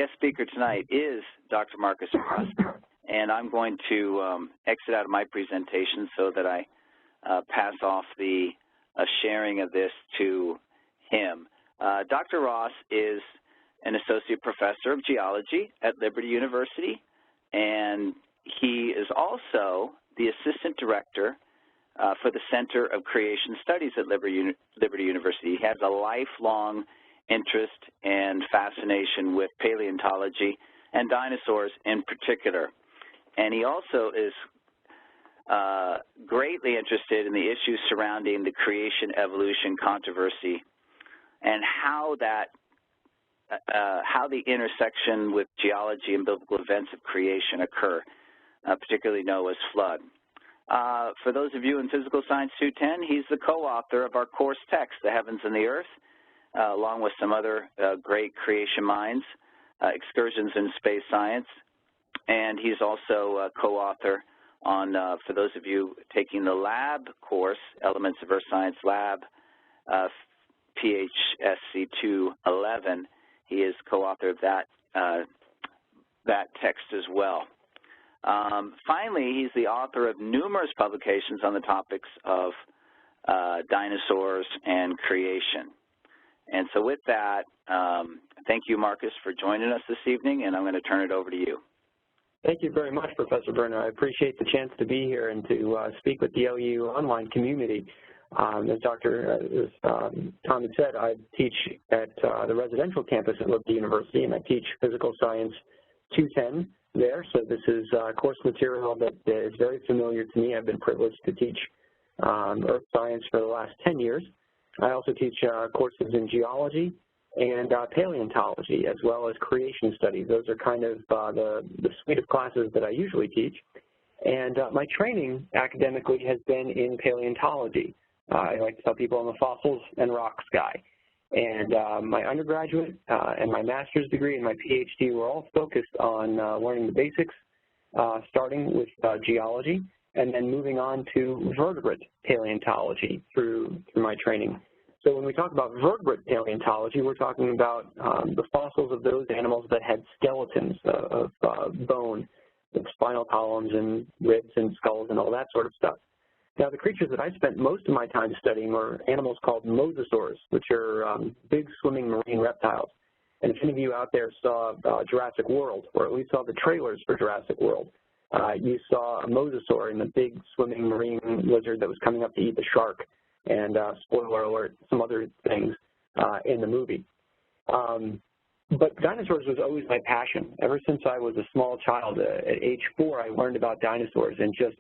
guest speaker tonight is Dr. Marcus Ross, and I'm going to exit out of my presentation so that I pass off the sharing of this to him. Dr. Ross is an associate professor of geology at Liberty University, and he is also the assistant director for the Center of Creation Studies at Liberty University. He has a lifelong interest and fascination with paleontology and dinosaurs in particular. And he also is greatly interested in the issues surrounding the creation-evolution controversy and how that how the intersection with geology and biblical events of creation occur, particularly Noah's flood. For those of you in Physical Science 210, he's the co-author of our course text, The Heavens and the Earth, along with some other great creation minds, Excursions in Space Science, and he's also a co-author on, for those of you taking the lab course, Elements of Earth Science Lab, PHSC210, he is co-author of that, that text as well. Finally, he's the author of numerous publications on the topics of dinosaurs and creation. And so with that, thank you, Marcus, for joining us this evening, and I'm going to turn it over to you. Thank you very much, Professor Berner. I appreciate the chance to be here and to speak with the LU online community. As Tom had said, I teach at the residential campus at Liberty University, and I teach Physical Science 210 there. So this is course material that is very familiar to me. I've been privileged to teach earth science for the last 10 years. I also teach courses in geology and paleontology, as well as creation studies. Those are kind of the suite of classes that I usually teach. And my training academically has been in paleontology. I like to tell people I'm a fossils and rocks guy. And my undergraduate and my master's degree and my PhD were all focused on learning the basics, starting with geology, and then moving on to vertebrate paleontology through my training. So when we talk about vertebrate paleontology, we're talking about the fossils of those animals that had skeletons of bone, with spinal columns and ribs and skulls and all that sort of stuff. Now, the creatures that I spent most of my time studying were animals called mosasaurs, which are big swimming marine reptiles. And if any of you out there saw Jurassic World, or at least saw the trailers for Jurassic World, you saw a mosasaur in the big swimming marine lizard that was coming up to eat the shark, and spoiler alert, some other things in the movie. But dinosaurs was always my passion. Ever since I was a small child, at age 4, I learned about dinosaurs, and just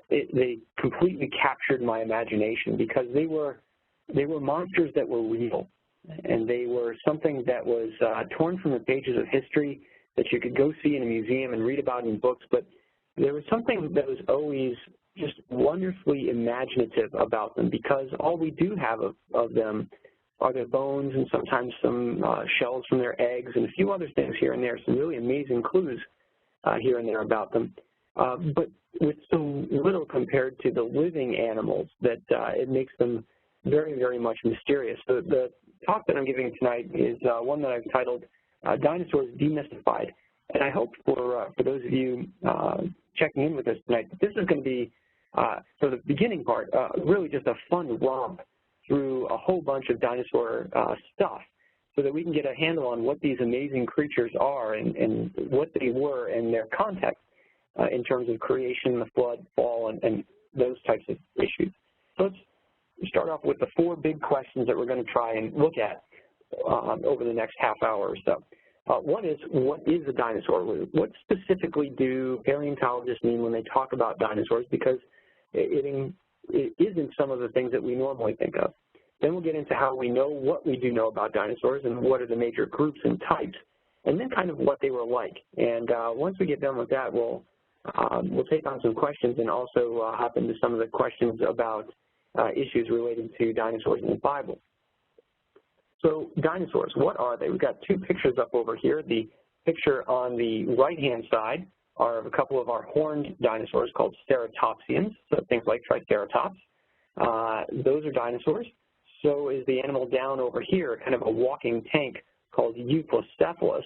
they completely captured my imagination because they were monsters that were real, and they were something that was torn from the pages of history that you could go see in a museum and read about in books, but there was something that was always just wonderfully imaginative about them, because all we do have of them are their bones and sometimes some shells from their eggs and a few other things here and there, some really amazing clues here and there about them. But with so little compared to the living animals that it makes them very, very much mysterious. So the talk that I'm giving tonight is one that I've titled Dinosaurs Demystified. And I hope for those of you checking in with us tonight, that this is going to be, for the beginning part, really just a fun romp through a whole bunch of dinosaur stuff, so that we can get a handle on what these amazing creatures are and what they were in their context in terms of creation, the flood, fall, and those types of issues. So let's start off with the 4 big questions that we're going to try and look at over the next half hour or so. One is, what is a dinosaur? What specifically do paleontologists mean when they talk about dinosaurs? Because it isn't some of the things that we normally think of. Then we'll get into how we know what we do know about dinosaurs and what are the major groups and types, and then kind of what they were like. And once we get done with that, we'll take on some questions and also hop into some of the questions about issues related to dinosaurs in the Bible. So dinosaurs, what are they? We've got 2 pictures up over here. The picture on the right-hand side are of a couple of our horned dinosaurs called ceratopsians, so things like Triceratops. Those are dinosaurs. So is the animal down over here, kind of a walking tank called Euoplocephalus,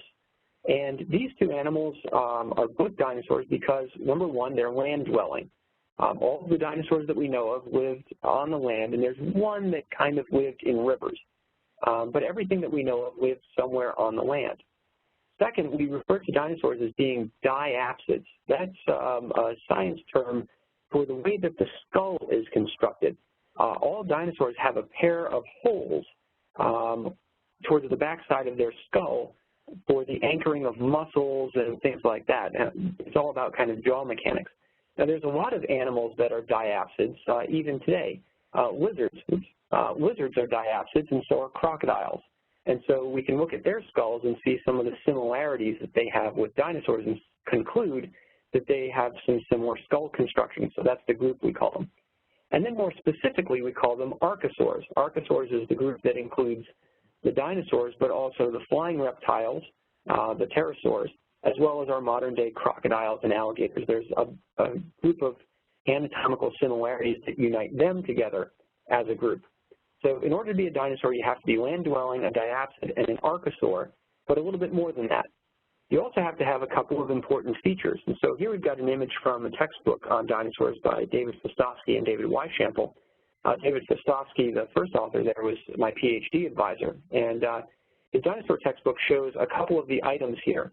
And these two animals are both dinosaurs because, number one, they're land-dwelling. All of the dinosaurs that we know of lived on the land, and there's one that kind of lived in rivers. But everything that we know of lived somewhere on the land. Second, we refer to dinosaurs as being diapsids. That's a science term for the way that the skull is constructed. All dinosaurs have a pair of holes towards the backside of their skull for the anchoring of muscles and things like that. It's all about kind of jaw mechanics. Now, there's a lot of animals that are diapsids, even today. Lizards are diapsids, and so are crocodiles. And so we can look at their skulls and see some of the similarities that they have with dinosaurs and conclude that they have some similar skull construction. So that's the group we call them. And then more specifically, we call them archosaurs. Archosaurs is the group that includes the dinosaurs, but also the flying reptiles, the pterosaurs, as well as our modern-day crocodiles and alligators. There's a group of anatomical similarities that unite them together as a group. So in order to be a dinosaur, you have to be land-dwelling, a diapsid, and an archosaur, but a little bit more than that. You also have to have a couple of important features. And so here we've got an image from a textbook on dinosaurs by David Fostovsky and David Weishampel. David Fostovsky, the first author there, was my PhD advisor. And the dinosaur textbook shows a couple of the items here.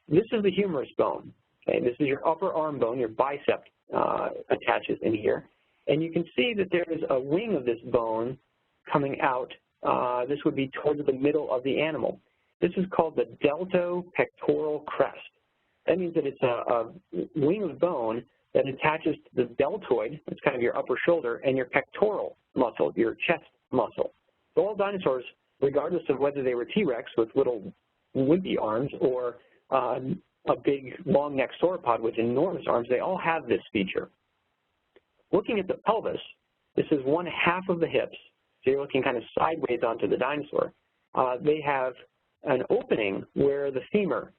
This is the humerus bone. Okay? This is your upper arm bone, your bicep attaches in here. And you can see that there is a wing of this bone coming out. This would be towards the middle of the animal. This is called the deltopectoral crest. That means that it's a wing of bone that attaches to the deltoid, that's kind of your upper shoulder, and your pectoral muscle, your chest muscle. So all dinosaurs, regardless of whether they were T-Rex with little wimpy arms or a big long-necked sauropod with enormous arms, they all have this feature. Looking at the pelvis, this is one half of the hips. So you're looking kind of sideways onto the dinosaur. They have an opening where the femur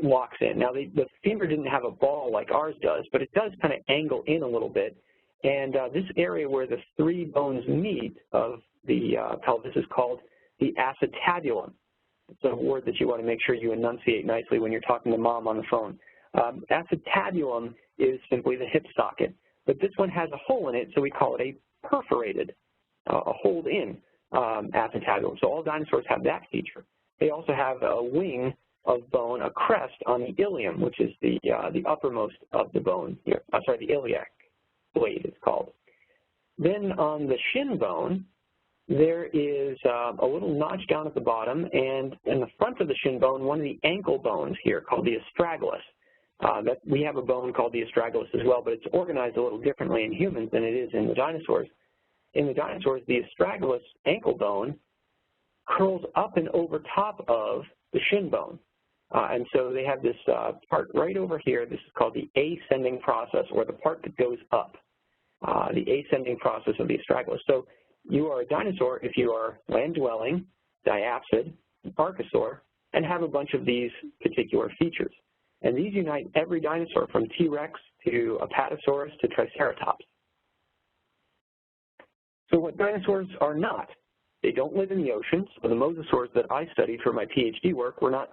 locks in. Now, the femur didn't have a ball like ours does, but it does kind of angle in a little bit. And this area where the three bones meet of the pelvis is called the acetabulum. It's a word that you want to make sure you enunciate nicely when you're talking to mom on the phone. Acetabulum is simply the hip socket, but this one has a hole in it, so we call it a perforated, a hold-in acetabulum. So all dinosaurs have that feature. They also have a wing of bone, a crest on the ilium, which is the uppermost of the bone here. The iliac blade is called. Then on the shin bone, there is a little notch down at the bottom, and in the front of the shin bone, one of the ankle bones here called the astragalus. We have a bone called the astragalus as well, but it's organized a little differently in humans than it is in the dinosaurs. In the dinosaurs, the astragalus ankle bone curls up and over top of the shin bone. And so they have this part right over here. This is called the ascending process, or the part that goes up, the ascending process of the astragalus. So you are a dinosaur if you are land-dwelling, diapsid, archosaur, and have a bunch of these particular features. And these unite every dinosaur from T-Rex to Apatosaurus to Triceratops. So what dinosaurs are not, they don't live in the oceans. So the mosasaurs that I studied for my PhD work were not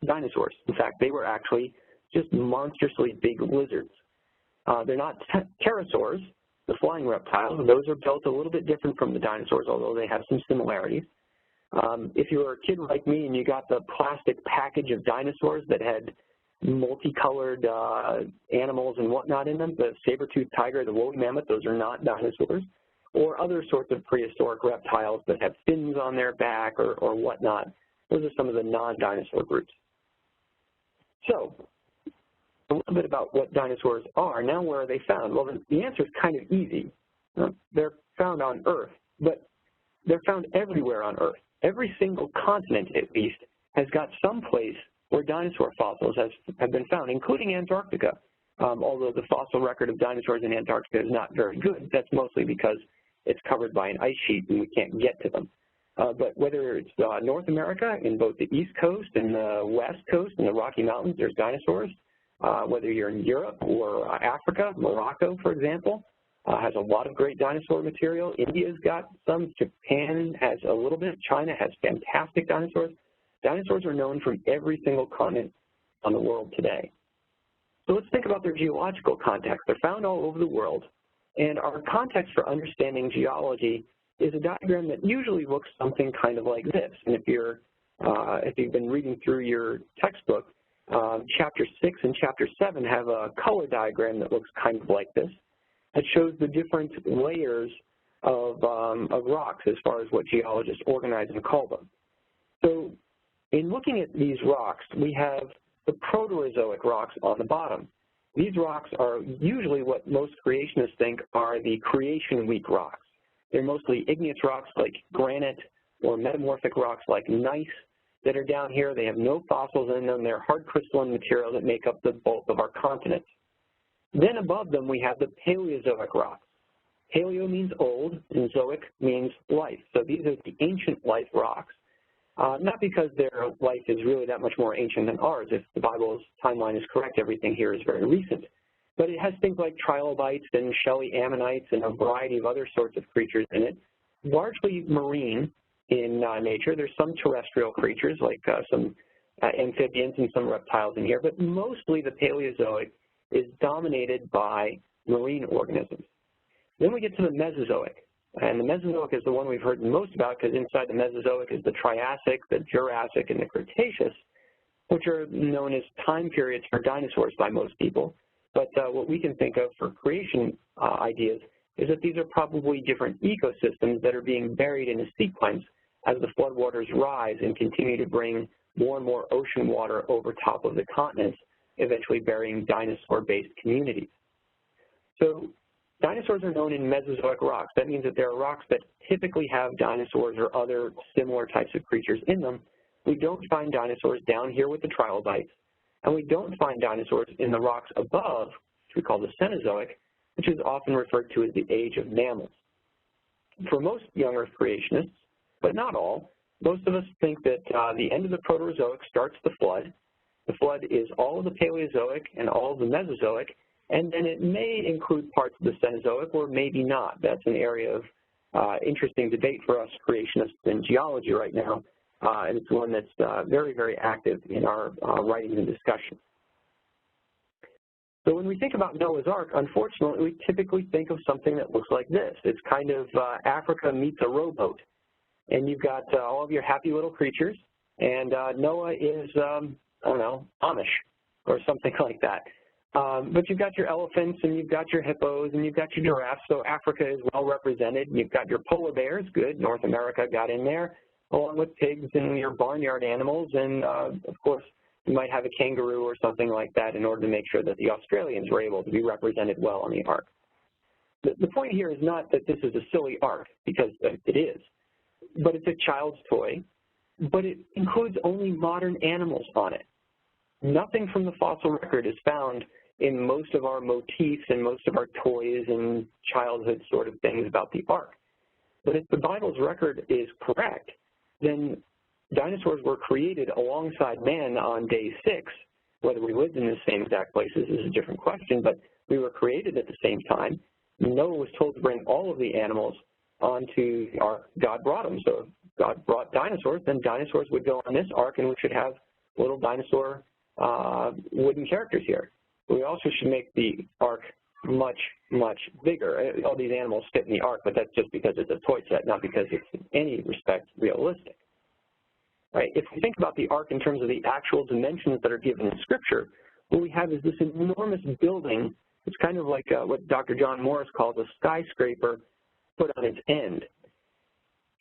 dinosaurs. In fact, they were actually just monstrously big lizards. They're not pterosaurs, the flying reptiles. Those are built a little bit different from the dinosaurs, although they have some similarities. If you were a kid like me and you got the plastic package of dinosaurs that had multicolored animals and whatnot in them, the saber-toothed tiger, the woolly mammoth, those are not dinosaurs, or other sorts of prehistoric reptiles that have fins on their back or whatnot. Those are some of the non-dinosaur groups. So, a little bit about what dinosaurs are. Now, where are they found? Well, the answer is kind of easy. They're found on Earth, but they're found everywhere on Earth. Every single continent, at least, has got some place where dinosaur fossils have been found, including Antarctica. Although the fossil record of dinosaurs in Antarctica is not very good, that's mostly because it's covered by an ice sheet and we can't get to them. But whether it's North America, in both the East Coast and the West Coast and the Rocky Mountains, there's dinosaurs. Whether you're in Europe or Africa, Morocco, for example, has a lot of great dinosaur material. India's got some. Japan has a little bit. China has fantastic dinosaurs. dinosaurs are known from every single continent on the world today. So let's think about their geological context. They're found all over the world, and our context for understanding geology is a diagram that usually looks something kind of like this. And if you've been reading through your textbook, Chapter 6 and Chapter 7 have a color diagram that looks kind of like this. It shows the different layers of rocks as far as what geologists organize and call them. So in looking at these rocks, we have the Proterozoic rocks on the bottom. These rocks are usually what most creationists think are the creation week rocks. They're mostly igneous rocks like granite or metamorphic rocks like gneiss that are down here. They have no fossils in them. They're hard crystalline material that make up the bulk of our continents. Then above them we have the Paleozoic rocks. Paleo means old and zoic means life. So these are the ancient life rocks. Not because their life is really that much more ancient than ours. If the Bible's timeline is correct, everything here is very recent. But it has things like trilobites and shelly ammonites and a variety of other sorts of creatures in it, largely marine in nature. There's some terrestrial creatures like some amphibians and some reptiles in here, but mostly the Paleozoic is dominated by marine organisms. Then we get to the Mesozoic. And the Mesozoic is the one we've heard most about because inside the Mesozoic is the Triassic, the Jurassic, and the Cretaceous, which are known as time periods for dinosaurs by most people. But what we can think of for creation ideas is that these are probably different ecosystems that are being buried in a sequence as the floodwaters rise and continue to bring more and more ocean water over top of the continents, eventually burying dinosaur-based communities. So dinosaurs are known in Mesozoic rocks. That means that there are rocks that typically have dinosaurs or other similar types of creatures in them. We don't find dinosaurs down here with the trilobites, and we don't find dinosaurs in the rocks above, which we call the Cenozoic, which is often referred to as the age of mammals. For most young Earth creationists, but not all, most of us think that the end of the Proterozoic starts the flood. The flood is all of the Paleozoic and all of the Mesozoic, and then it may include parts of the Cenozoic or maybe not. That's an area of interesting debate for us creationists in geology right now, and it's one that's very, very active in our writings and discussion. So when we think about Noah's Ark, unfortunately, we typically think of something that looks like this. It's kind of Africa meets a rowboat. And you've got all of your happy little creatures, and Noah is, I don't know, Amish or something like that. But you've got your elephants, and you've got your hippos, and you've got your giraffes, so Africa is well represented. You've got your polar bears, good, North America got in there, along with pigs and your barnyard animals, and of course, you might have a kangaroo or something like that in order to make sure that the Australians were able to be represented well on the Ark. The point here is not that this is a silly Ark, because it is, but it's a child's toy, but it includes only modern animals on it. Nothing from the fossil record is found in most of our motifs and most of our toys and childhood sort of things about the Ark. But if the Bible's record is correct, then dinosaurs were created alongside man on day 6. Whether we lived in the same exact places is a different question, but we were created at the same time. Noah was told to bring all of the animals onto our, God brought them. So if God brought dinosaurs, then dinosaurs would go on this Ark, and we should have little dinosaur wooden characters here. We also should make the Ark much, much bigger. All these animals fit in the Ark, but that's just because it's a toy set, not because it's in any respect realistic. Right? If we think about the Ark in terms of the actual dimensions that are given in Scripture, what we have is this enormous building. It's kind of like what Dr. John Morris calls a skyscraper put on its end.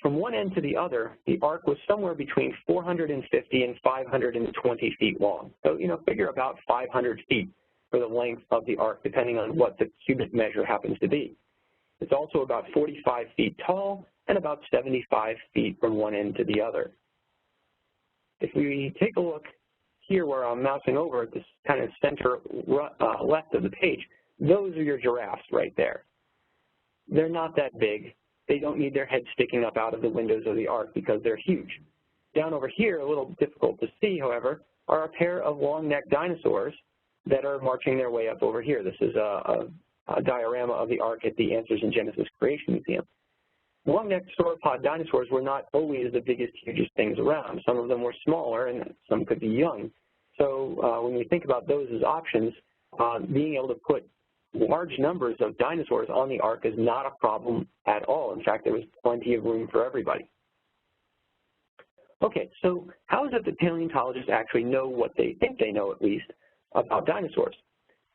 From one end to the other, the Ark was somewhere between 450 and 520 feet long. So, figure about 500 feet for the length of the Ark, depending on what the cubic measure happens to be. It's also about 45 feet tall and about 75 feet from one end to the other. If we take a look here where I'm mousing over at this kind of center left of the page, those are your giraffes right there. They're not that big. They don't need their heads sticking up out of the windows of the Ark because they're huge. Down over here, a little difficult to see, however, are a pair of long-necked dinosaurs that are marching their way up over here. This is a diorama of the Ark at the Answers in Genesis Creation Museum. long-necked sauropod dinosaurs were not always the biggest, hugest things around. Some of them were smaller and some could be young. So when we think about those as options, being able to put large numbers of dinosaurs on the ark is not a problem at all. In fact, there was plenty of room for everybody. Okay, so how is it that paleontologists actually know what they think they know, at least, about dinosaurs?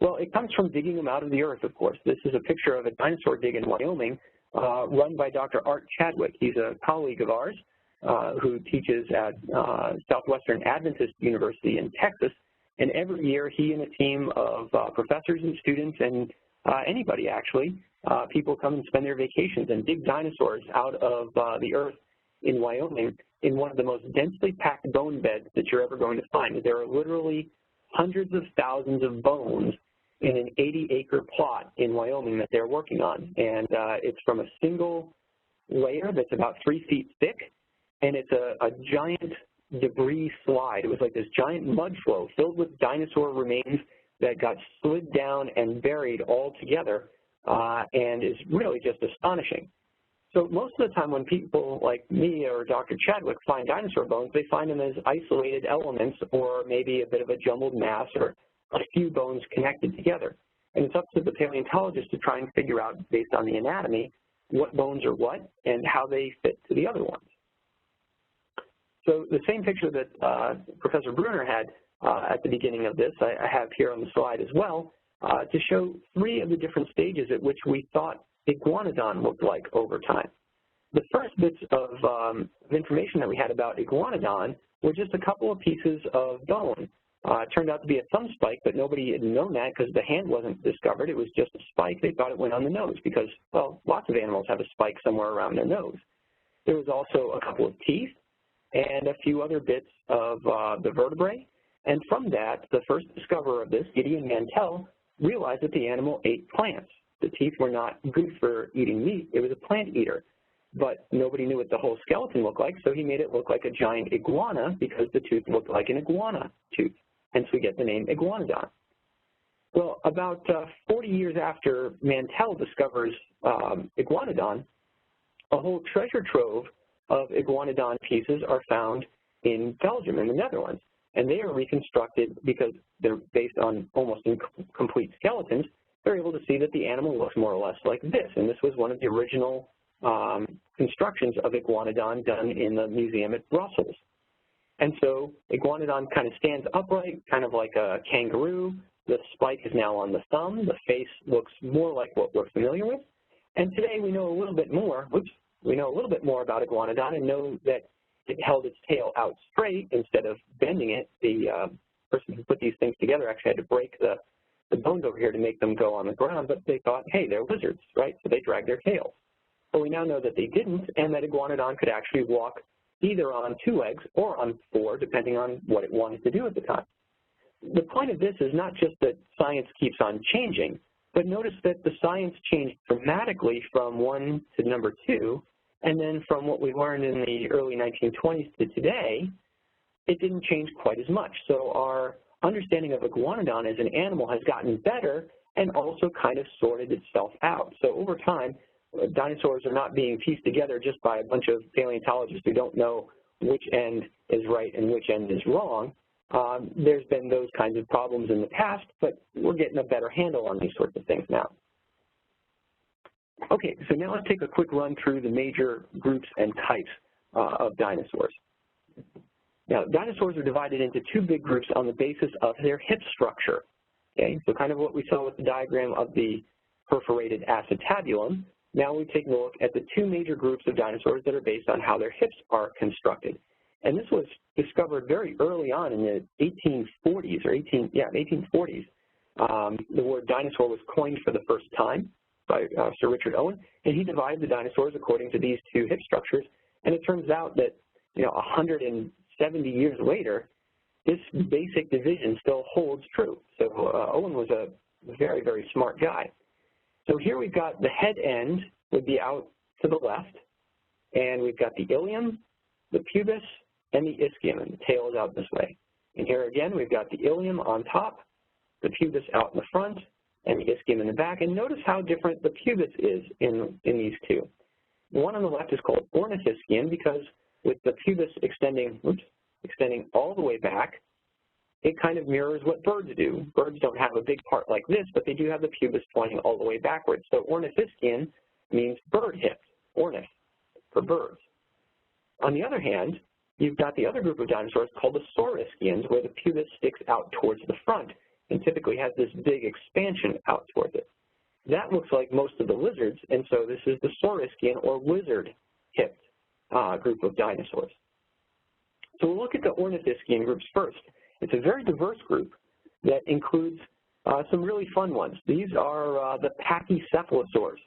Well, it comes from digging them out of the earth, of course. This is a picture of a dinosaur dig in Wyoming run by Dr. Art Chadwick. He's a colleague of ours who teaches at Southwestern Adventist University in Texas. And every year, he and a team of professors and students and anybody, actually, people come and spend their vacations and dig dinosaurs out of the earth in Wyoming in one of the most densely packed bone beds that you're ever going to find. There are literally hundreds of thousands of bones in an 80-acre plot in Wyoming that they're working on. And it's from a single layer that's about 3 feet thick, and it's a giant debris slide. It was like this giant mud flow filled with dinosaur remains that got slid down and buried all together and is really just astonishing. So most of the time when people like me or Dr. Chadwick find dinosaur bones, they find them as isolated elements or maybe a bit of a jumbled mass or a few bones connected together. And it's up to the paleontologist to try and figure out, based on the anatomy, what bones are what and how they fit to the other ones. So the same picture that Professor Bruner had at the beginning of this, I have here on the slide as well, to show 3 of the different stages at which we thought Iguanodon looked like over time. The first bits of information that we had about Iguanodon were just a couple of pieces of bone. It turned out to be a thumb spike, but nobody had known that because the hand wasn't discovered. It was just a spike. They thought it went on the nose because, well, lots of animals have a spike somewhere around their nose. There was also a couple of teeth and a few other bits of the vertebrae. And from that, the first discoverer of this, Gideon Mantell, realized that the animal ate plants. The teeth were not good for eating meat. It was a plant eater. But nobody knew what the whole skeleton looked like, so he made it look like a giant iguana because the tooth looked like an iguana tooth. Hence we get the name Iguanodon. Well, about 40 years after Mantell discovers Iguanodon, a whole treasure trove of Iguanodon pieces are found in Belgium, in the Netherlands. And they are reconstructed because they're based on almost incomplete skeletons. They're able to see that the animal looks more or less like this. And this was one of the original constructions of Iguanodon done in the museum at Brussels. And so Iguanodon kind of stands upright, kind of like a kangaroo. The spike is now on the thumb. The face looks more like what we're familiar with. And today we know a little bit more. We know a little bit more about Iguanodon and know that it held its tail out straight instead of bending it. The person who put these things together actually had to break the bones over here to make them go on the ground, but they thought, hey, they're lizards, right? So they dragged their tails. But we now know that they didn't, and that Iguanodon could actually walk either on 2 legs or on 4, depending on what it wanted to do at the time. The point of this is not just that science keeps on changing, but notice that the science changed dramatically from 1 to number 2, and then from what we learned in the early 1920s to today, it didn't change quite as much. So our understanding of Iguanodon as an animal has gotten better and also kind of sorted itself out. So over time, dinosaurs are not being pieced together just by a bunch of paleontologists who don't know which end is right and which end is wrong. There's been those kinds of problems in the past, but we're getting a better handle on these sorts of things now. Okay, so now let's take a quick run through the major groups and types of dinosaurs. Now, dinosaurs are divided into 2 big groups on the basis of their hip structure. Okay, so kind of what we saw with the diagram of the perforated acetabulum. Now we've taken a look at the 2 major groups of dinosaurs that are based on how their hips are constructed. And this was discovered very early on in the 1840s, or 1840s. The word dinosaur was coined for the first time by Sir Richard Owen, and he divided the dinosaurs according to these 2 hip structures. And it turns out that, 170 years later, this basic division still holds true. So Owen was a very, very smart guy. So here we've got the head end would be out to the left, and we've got the ilium, the pubis, and the ischium, and the tail is out this way. And here again, we've got the ilium on top, the pubis out in the front, and the ischium in the back. And notice how different the pubis is in these 2. one on the left is called ornithischian because with the pubis extending all the way back, it kind of mirrors what birds do. Birds don't have a big part like this, but they do have the pubis pointing all the way backwards. So ornithischian means bird-hipped, ornith, for birds. On the other hand, you've got the other group of dinosaurs called the saurischians, where the pubis sticks out towards the front and typically has this big expansion out towards it. That looks like most of the lizards, and so this is the saurischian or lizard-hipped group of dinosaurs. So we'll look at the ornithischian groups first. It's a very diverse group that includes some really fun ones. These are the pachycephalosaurs.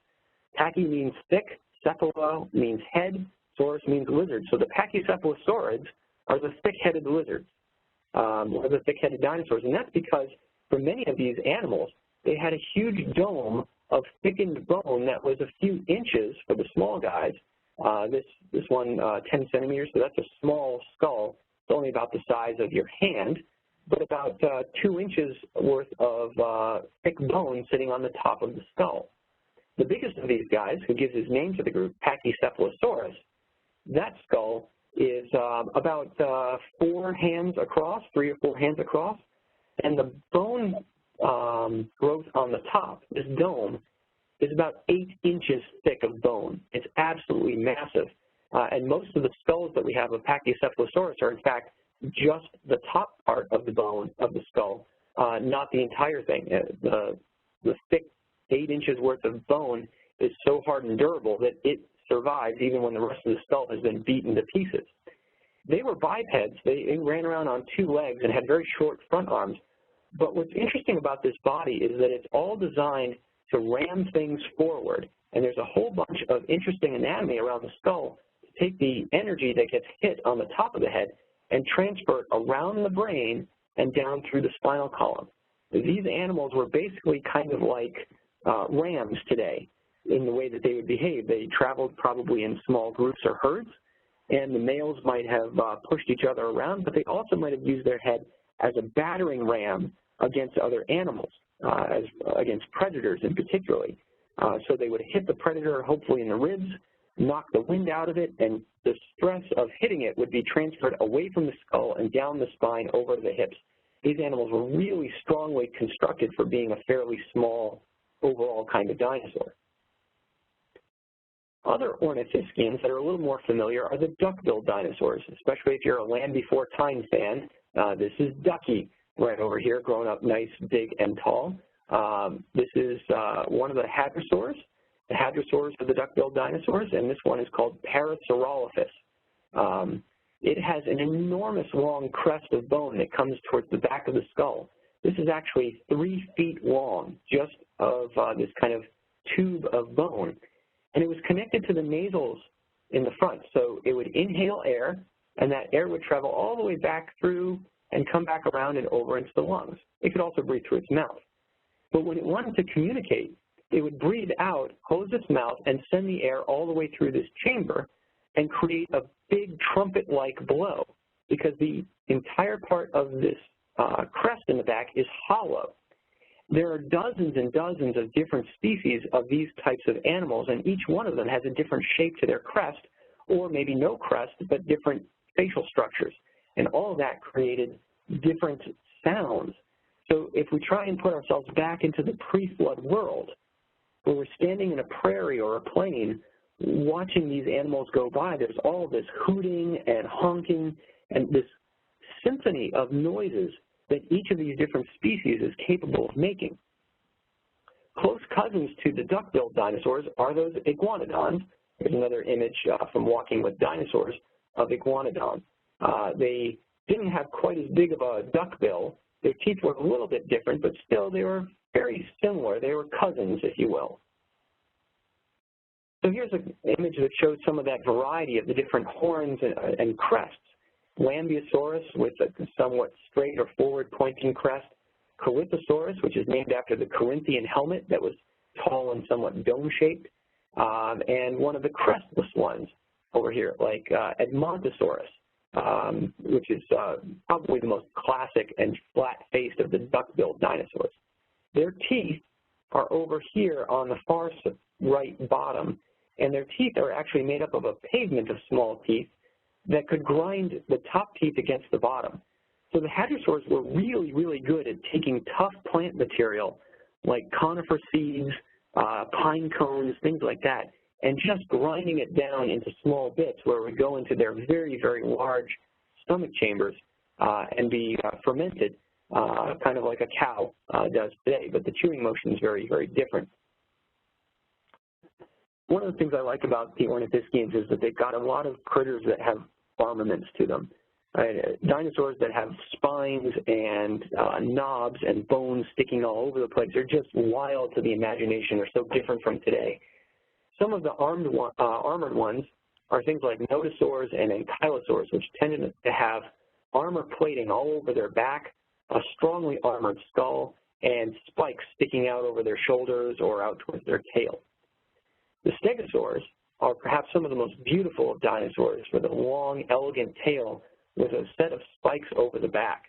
Pachy means thick, cephalo means head, saurus means lizard. So the pachycephalosaurids are the thick-headed lizards, or the thick-headed dinosaurs, and that's because for many of these animals, they had a huge dome of thickened bone that was a few inches for the small guys. This one, 10 centimeters, so that's a small skull. It's only about the size of your hand, but about 2 inches worth of thick bone sitting on the top of the skull. The biggest of these guys, who gives his name to the group, Pachycephalosaurus, that skull is about 4 hands across, 3 or 4 hands across, and the bone growth on the top, this dome, is about 8 inches thick of bone. It's absolutely massive. And most of the skulls that we have of Pachycephalosaurus are, in fact, just the top part of the bone of the skull, not the entire thing. The thick 8 inches worth of bone is so hard and durable that it survives even when the rest of the skull has been beaten to pieces. They were bipeds. They ran around on 2 legs and had very short front arms. But what's interesting about this body is that it's all designed to ram things forward, and there's a whole bunch of interesting anatomy around the skull to take the energy that gets hit on the top of the head and transfer it around the brain and down through the spinal column. These animals were basically kind of like rams today in the way that they would behave. They traveled probably in small groups or herds, and the males might have pushed each other around, but they also might have used their head as a battering ram against other animals, against predators in particularly. So they would hit the predator, hopefully in the ribs, knock the wind out of it, and the stress of hitting it would be transferred away from the skull and down the spine over the hips. These animals were really strongly constructed for being a fairly small overall kind of dinosaur. Other ornithischians that are a little more familiar are the duck-billed dinosaurs, especially if you're a Land Before Time fan. This is Ducky right over here, growing up nice, big, and tall. This is one of the hadrosaurs. The hadrosaurs are the duck-billed dinosaurs, and this one is called Parasaurolophus. It has an enormous long crest of bone that comes towards the back of the skull. This is actually 3 feet long, just of this kind of tube of bone. And it was connected to the nasals in the front. So it would inhale air, and that air would travel all the way back through and come back around and over into the lungs. It could also breathe through its mouth. But when it wanted to communicate, it would breathe out, close its mouth, and send the air all the way through this chamber and create a big trumpet-like blow, because the entire part of this crest in the back is hollow. There are dozens and dozens of different species of these types of animals, and each one of them has a different shape to their crest, or maybe no crest, but different facial structures. And all of that created different sounds. So if we try and put ourselves back into the pre-flood world, where we're standing in a prairie or a plain, watching these animals go by, there's all this hooting and honking and this symphony of noises that each of these different species is capable of making. Close cousins to the duck-billed dinosaurs are those iguanodons. There's another image from Walking with Dinosaurs of iguanodon. They didn't have quite as big of a duck bill. Their teeth were a little bit different, but still they were very similar. They were cousins, if you will. So here's an image that shows some of that variety of the different horns and crests. Lambeosaurus with a somewhat straight or forward-pointing crest. Corythosaurus, which is named after the Corinthian helmet that was tall and somewhat dome-shaped. And one of the crestless ones over here, like Edmontosaurus, which is probably the most classic and flat-faced of the duck-billed dinosaurs. Their teeth are over here on the far right bottom, and their teeth are actually made up of a pavement of small teeth that could grind the top teeth against the bottom. So the hadrosaurs were really, really good at taking tough plant material like conifer seeds, pine cones, things like that, and just grinding it down into small bits where it would go into their very, very large stomach chambers and be fermented, kind of like a cow does today, but the chewing motion is very, very different. One of the things I like about the ornithischians is that they've got a lot of critters that have armaments to them. Dinosaurs that have spines and knobs and bones sticking all over the place are just wild to the imagination. They're so different from today. Some of the armored ones are things like nodosaurs and ankylosaurs, which tended to have armor plating all over their back, a strongly armored skull, and spikes sticking out over their shoulders or out towards their tail. The stegosaurs are perhaps some of the most beautiful of dinosaurs with a long, elegant tail with a set of spikes over the back.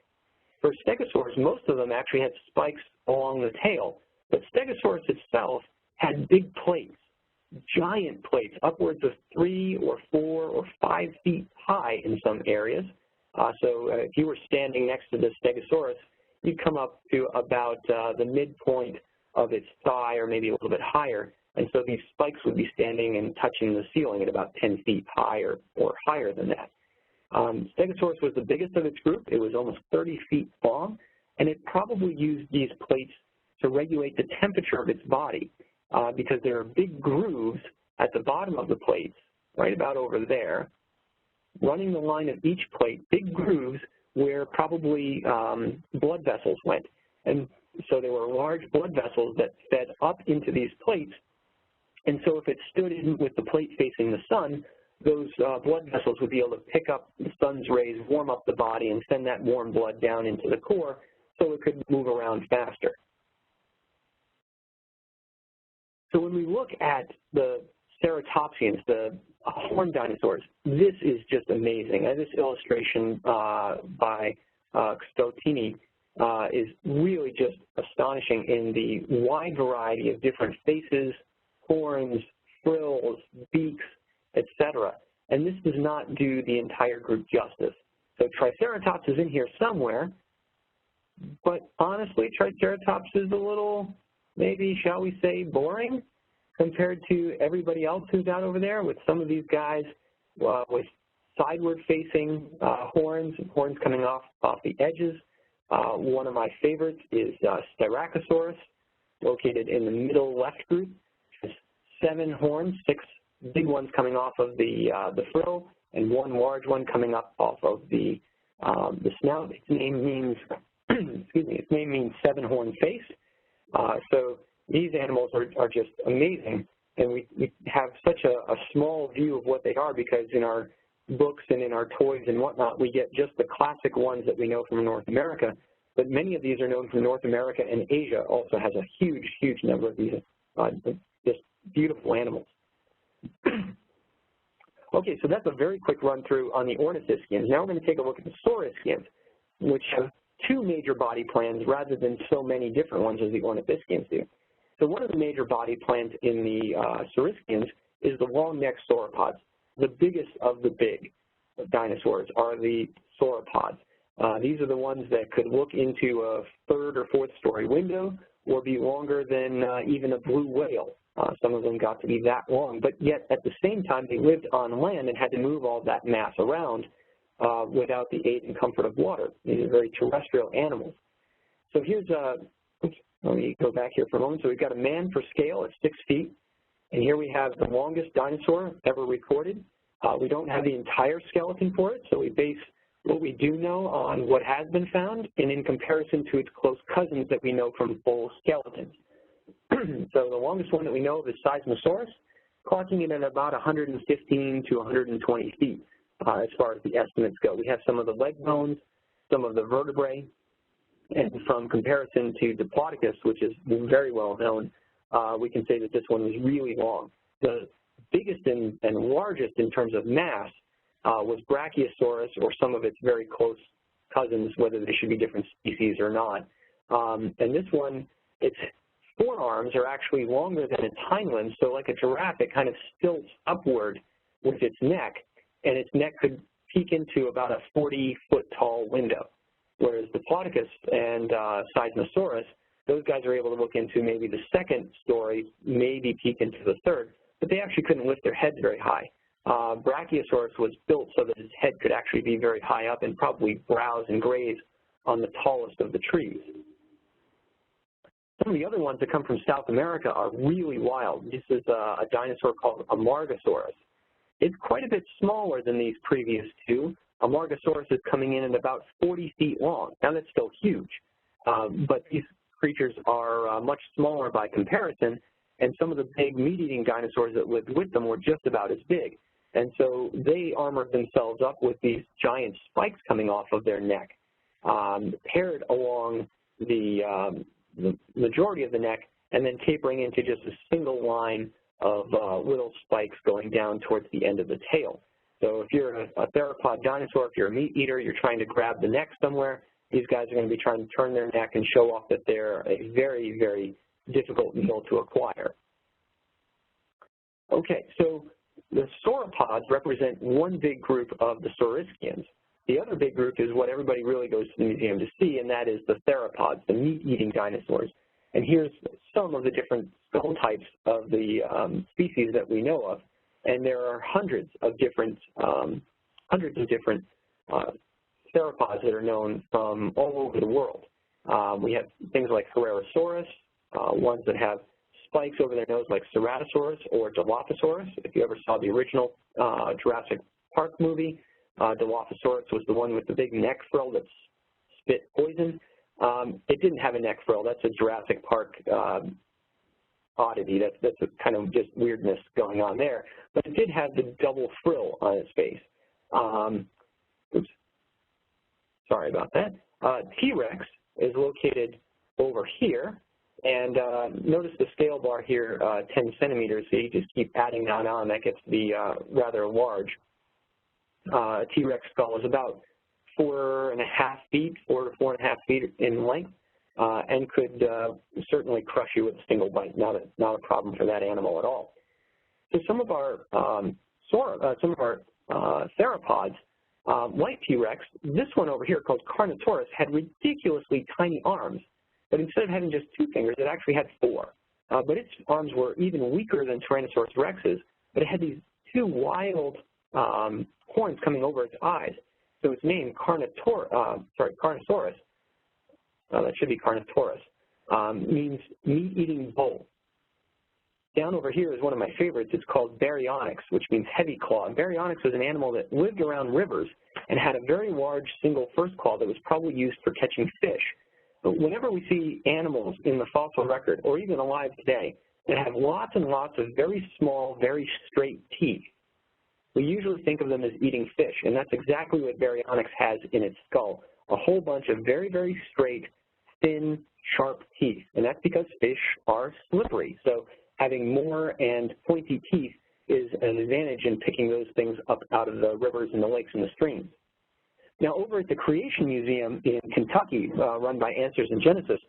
For stegosaurs, most of them actually had spikes along the tail, but Stegosaurus itself had big plates, giant plates, upwards of 3 or 4 or 5 feet high in some areas. So if you were standing next to the Stegosaurus, you'd come up to about the midpoint of its thigh or maybe a little bit higher, and so these spikes would be standing and touching the ceiling at about 10 feet high or higher than that. Stegosaurus was the biggest of its group. It was almost 30 feet long, and it probably used these plates to regulate the temperature of its body because there are big grooves at the bottom of the plates, right about over there, running the line of each plate, big grooves where probably blood vessels went. And so there were large blood vessels that fed up into these plates, and so if it stood in with the plate facing the sun, those blood vessels would be able to pick up the sun's rays, warm up the body, and send that warm blood down into the core so it could move around faster. So when we look at the ceratopsians, the horned dinosaurs, this is just amazing. This illustration by Stotini is really just astonishing in the wide variety of different faces, horns, frills, beaks, etc. And this does not do the entire group justice. So Triceratops is in here somewhere, but honestly, Triceratops is a little, maybe, shall we say, boring compared to everybody else who's out over there, with some of these guys with sideward-facing horns coming off the edges. One of my favorites is Styracosaurus, located in the middle left group. It's 7 horns, 6 big ones coming off of the frill, and 1 large one coming up off of the snout. Its name means, excuse me, its name means 7-horn face. So these animals are just amazing, and we have such a small view of what they are because in our books and in our toys and whatnot, we get just the classic ones that we know from North America, but many of these are known from North America, and Asia also has a huge, huge number of these just beautiful animals. Okay, so that's a very quick run through on the ornithischians. Now we're going to take a look at the saurischians, which have 2 major body plans rather than so many different ones as the ornithischians do. So one of the major body plans in the saurischians is the long-necked sauropods. The biggest of the big dinosaurs are the sauropods. These are the ones that could look into a 3rd or 4th story window or be longer than even a blue whale. Some of them got to be that long, but yet at the same time they lived on land and had to move all that mass around without the aid and comfort of water. These are very terrestrial animals. So here's oops, let me go back here for a moment. So we've got a man for scale at 6 feet, and here we have the longest dinosaur ever recorded. We don't have the entire skeleton for it, so we base what we do know on what has been found and in comparison to its close cousins that we know from full skeletons. So the longest one that we know of is Seismosaurus, clocking in at about 115 to 120 feet as far as the estimates go. We have some of the leg bones, some of the vertebrae, and from comparison to Diplodocus, which is very well known, we can say that this one was really long. The biggest and largest in terms of mass was Brachiosaurus, or some of its very close cousins, whether they should be different species or not. And this one, it's forearms are actually longer than its hind limbs, so like a giraffe, it kind of stilts upward with its neck, and its neck could peek into about a 40-foot-tall window, whereas the Diplodocus and Seismosaurus, those guys are able to look into maybe the second story, maybe peek into the third, but they actually couldn't lift their heads very high. Brachiosaurus was built so that his head could actually be very high up and probably browse and graze on the tallest of the trees. Some of the other ones that come from South America are really wild. This is a dinosaur called Amargasaurus. It's quite a bit smaller than these previous two. Amargasaurus is coming in at about 40 feet long. Now that's still huge, but these creatures are much smaller by comparison, and some of the big meat-eating dinosaurs that lived with them were just about as big. And so they armored themselves up with these giant spikes coming off of their neck, paired along the majority of the neck, and then tapering into just a single line of little spikes going down towards the end of the tail. So if you're a theropod dinosaur, if you're a meat eater, you're trying to grab the neck somewhere, these guys are going to be trying to turn their neck and show off that they're a very, very difficult meal to acquire. Okay, so the sauropods represent one big group of the saurischians. The other big group is what everybody really goes to the museum to see, and that is the theropods, the meat-eating dinosaurs. And here's some of the different skull types of the species that we know of. And there are hundreds of different theropods that are known from all over the world. We have things like Herrerasaurus, ones that have spikes over their nose like Ceratosaurus or Dilophosaurus. If you ever saw the original Jurassic Park movie, Dilophosaurus was the one with the big neck frill that spit poison. It didn't have a neck frill. That's a Jurassic Park oddity. That's a kind of just weirdness going on there. But it did have the double frill on its face. Oops. Sorry about that. T-Rex is located over here. And notice the scale bar here, 10 centimeters, so you just keep adding that on. That gets to be rather large. T-Rex skull is about 4 to 4.5 feet in length, and could certainly crush you with a single bite. Not a problem for that animal at all. So some of our theropods, like T-Rex, this one over here called Carnotaurus had ridiculously tiny arms, but instead of having just 2 fingers, it actually had 4. But its arms were even weaker than Tyrannosaurus Rex's, but it had these 2 wild horns coming over its eyes. So its name, Carnosaurus, that should be Carnotaurus, means meat-eating bull. Down over here is one of my favorites. It's called Baryonyx, which means heavy claw. And Baryonyx was an animal that lived around rivers and had a very large single first claw that was probably used for catching fish. But whenever we see animals in the fossil record, or even alive today, that have lots and lots of very small, very straight teeth, we usually think of them as eating fish, and that's exactly what Baryonyx has in its skull, a whole bunch of very, very straight, thin, sharp teeth, and that's because fish are slippery. So having more and pointy teeth is an advantage in picking those things up out of the rivers and the lakes and the streams. Now, over at the Creation Museum in Kentucky, run by Answers in Genesis,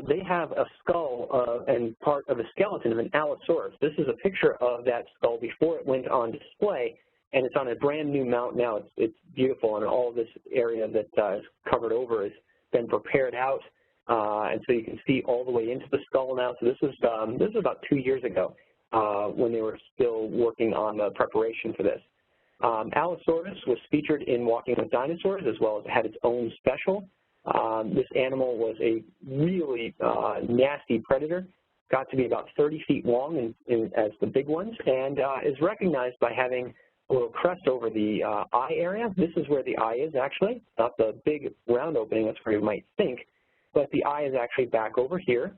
they have a skull and part of a skeleton of an Allosaurus. This is a picture of that skull before it went on display, and it's on a brand new mount now. It's beautiful, and all of this area that is covered over has been prepared out, and so you can see all the way into the skull now. So this is about 2 years ago when they were still working on the preparation for this. Allosaurus was featured in Walking with Dinosaurs, as well as it had its own special. This animal was a really nasty predator, got to be about 30 feet long as the big ones, and is recognized by having a little crest over the eye area. This is where the eye is actually, not the big round opening, that's where you might think, but the eye is actually back over here.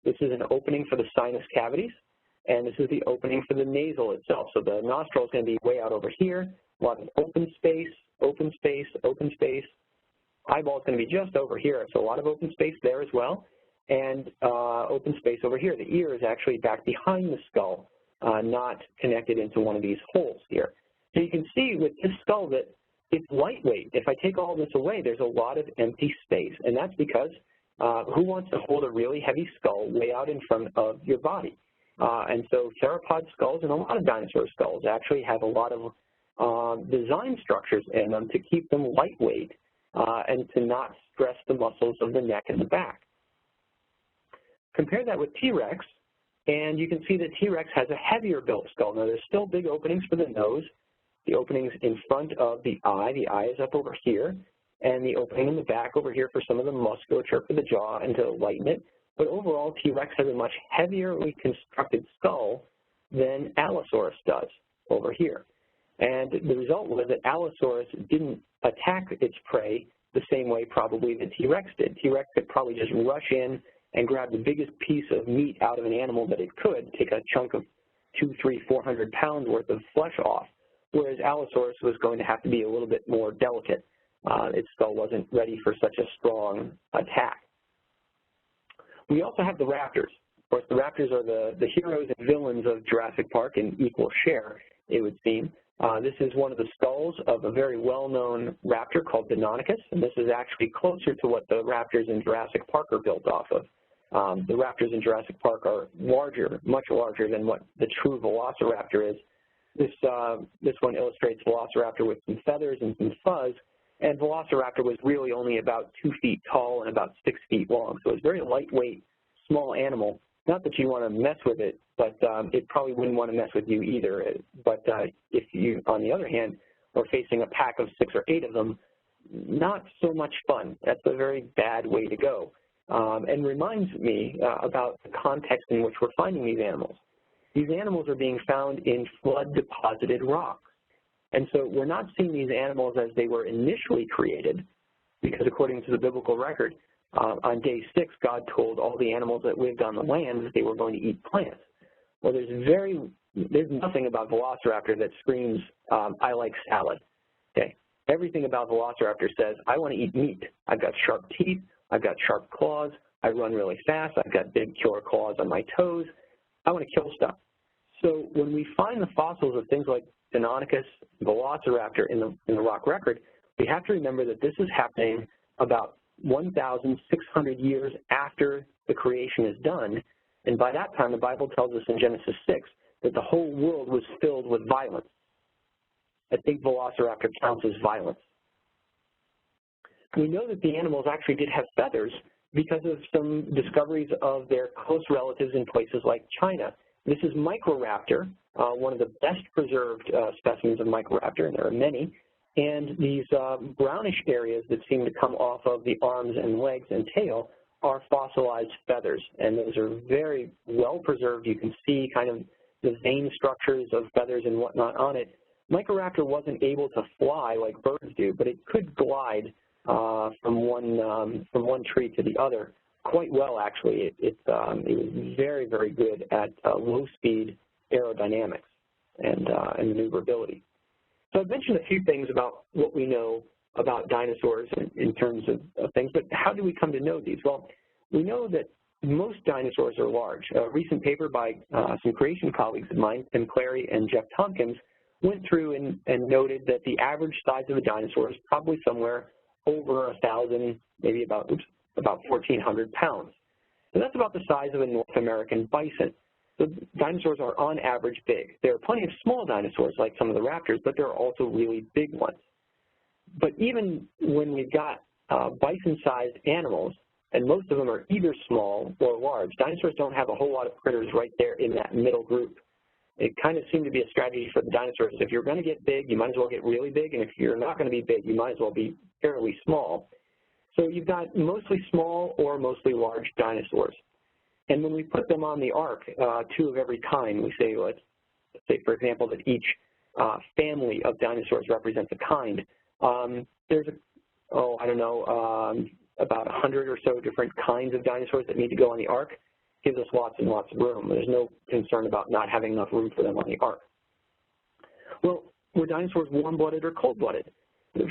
This is an opening for the sinus cavities, and this is the opening for the nasal itself. So the nostril is going to be way out over here, a lot of open space, open space, open space. Eyeball is going to be just over here, so a lot of open space there as well, and open space over here. The ear is actually back behind the skull, not connected into one of these holes here. So you can see with this skull that it's lightweight. If I take all this away, there's a lot of empty space, and that's because who wants to hold a really heavy skull way out in front of your body? And so theropod skulls and a lot of dinosaur skulls actually have a lot of design structures in them to keep them lightweight and to not stress the muscles of the neck and the back. Compare that with T-Rex, and you can see that T-Rex has a heavier built skull. Now, there's still big openings for the nose, the openings in front of the eye is up over here, and the opening in the back over here for some of the musculature for the jaw and to lighten it. But overall, T-Rex has a much heavierly constructed skull than Allosaurus does over here. And the result was that Allosaurus didn't attack its prey the same way probably that T-Rex did. T-Rex could probably just rush in and grab the biggest piece of meat out of an animal that it could, take a chunk of 200, 300, 400 pounds worth of flesh off, whereas Allosaurus was going to have to be a little bit more delicate. Its skull wasn't ready for such a strong attack. We also have the raptors. Of course, the raptors are the heroes and villains of Jurassic Park in equal share, it would seem. This is one of the skulls of a very well-known raptor called Deinonychus, and this is actually closer to what the raptors in Jurassic Park are built off of. The raptors in Jurassic Park are larger, much larger than what the true velociraptor is. This one illustrates velociraptor with some feathers and some fuzz, and velociraptor was really only about 2 feet tall and about 6 feet long. So it's a very lightweight, small animal. Not that you want to mess with it, but it probably wouldn't want to mess with you either. But if you, on the other hand, are facing a pack of 6 or 8 of them, not so much fun. That's a very bad way to go. And reminds me about the context in which we're finding these animals. These animals are being found in flood-deposited rocks. And so we're not seeing these animals as they were initially created, because according to the biblical record, on day 6, God told all the animals that lived on the land that they were going to eat plants. Well, there's nothing about Velociraptor that screams, I like salad. Okay? Everything about Velociraptor says, I want to eat meat. I've got sharp teeth. I've got sharp claws. I run really fast. I've got big killer claws on my toes. I want to kill stuff. So when we find the fossils of things like Deinonychus, Velociraptor in the rock record, we have to remember that this is happening about 1,600 years after the creation is done, and by that time the Bible tells us in Genesis 6 that the whole world was filled with violence. I think Velociraptor counts as violence. We know that the animals actually did have feathers because of some discoveries of their close relatives in places like China. This is Microraptor, one of the best preserved specimens of Microraptor, and there are many. And these brownish areas that seem to come off of the arms and legs and tail are fossilized feathers, and those are very well preserved. You can see kind of the vein structures of feathers and whatnot on it. Microraptor wasn't able to fly like birds do, but it could glide from one tree to the other quite well, actually. It was very, very good at low-speed aerodynamics and maneuverability. So I've mentioned a few things about what we know about dinosaurs in terms of things, but how do we come to know these? Well, we know that most dinosaurs are large. A recent paper by some creation colleagues of mine, Tim Clary and Jeff Tompkins, went through and noted that the average size of a dinosaur is probably somewhere over 1,000, maybe about 1,400 pounds. So that's about the size of a North American bison. So dinosaurs are on average big. There are plenty of small dinosaurs like some of the raptors, but there are also really big ones. But even when we've got bison-sized animals, and most of them are either small or large, dinosaurs don't have a whole lot of critters right there in that middle group. It kind of seemed to be a strategy for the dinosaurs. If you're going to get big, you might as well get really big, and if you're not going to be big, you might as well be fairly small. So you've got mostly small or mostly large dinosaurs. And when we put them on the ark, 2 of every kind, we say, let's say, for example, that each family of dinosaurs represents a kind. There's, about 100 or so different kinds of dinosaurs that need to go on the ark. Gives us lots and lots of room. There's no concern about not having enough room for them on the ark. Well, were dinosaurs warm-blooded or cold-blooded?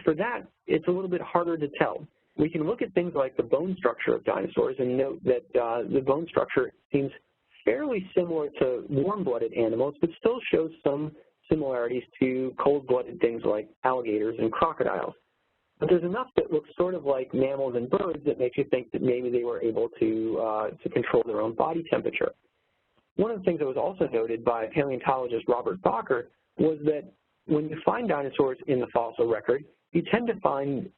For that, it's a little bit harder to tell. We can look at things like the bone structure of dinosaurs and note that the bone structure seems fairly similar to warm-blooded animals, but still shows some similarities to cold-blooded things like alligators and crocodiles. But there's enough that looks sort of like mammals and birds that makes you think that maybe they were able to control their own body temperature. One of the things that was also noted by paleontologist Robert Bacher was that when you find dinosaurs in the fossil record, you tend to find